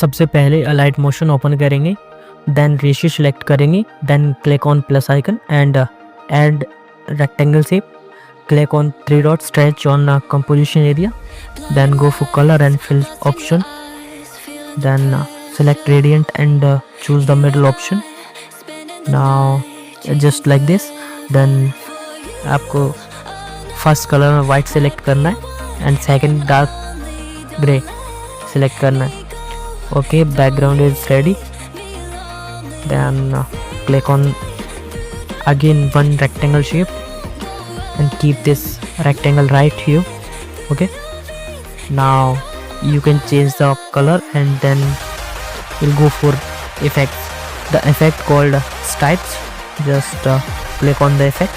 सबसे पहले alight motion open करेंगे, देन रेशियो सेलेक्ट करेंगे, then click on plus icon and add rectangle shape, click on 3 dots, stretch on composition area, then go for color and fill option, then select gradient and choose the middle option. Now just like this, then आपको first colour में white select करना है and second dark grey select करना है. Okay, background is ready. Then click on again one rectangle shape and keep this rectangle right here. Okay, now you can change the color and then we'll go for effects. The effect called stripes. Just click on the effect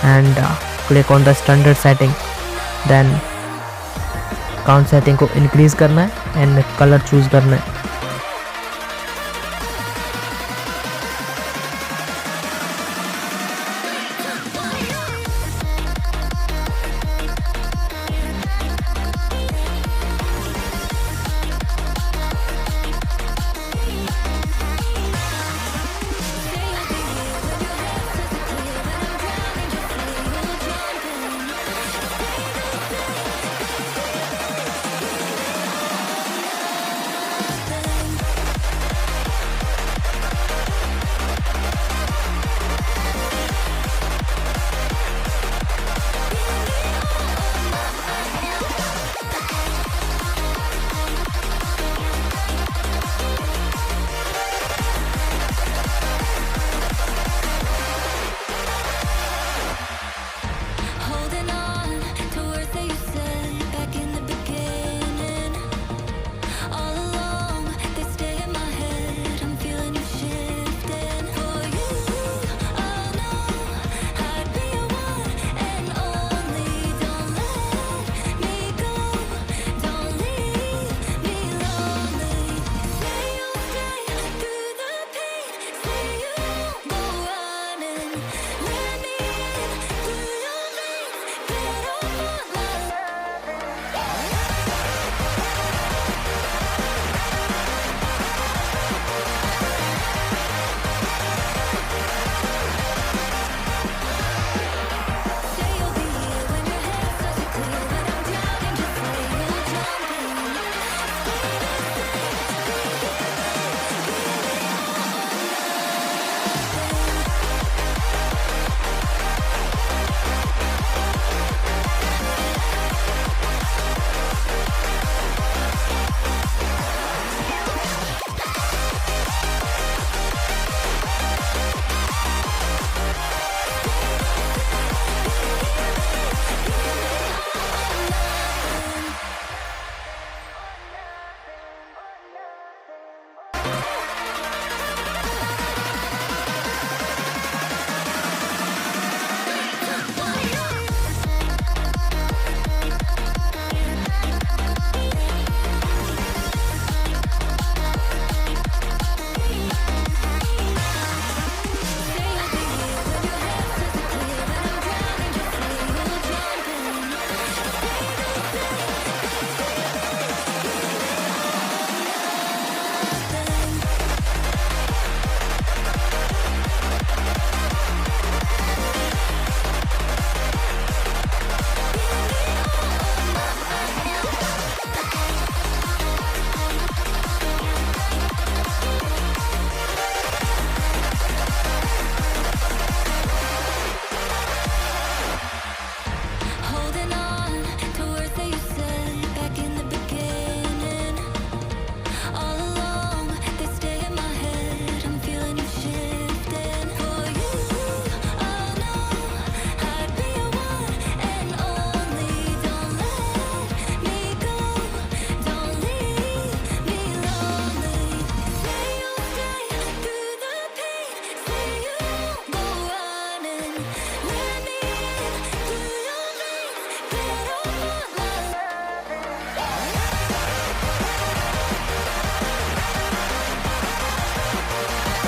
and click on the standard setting, then count setting को increase करना है and color choose करना है.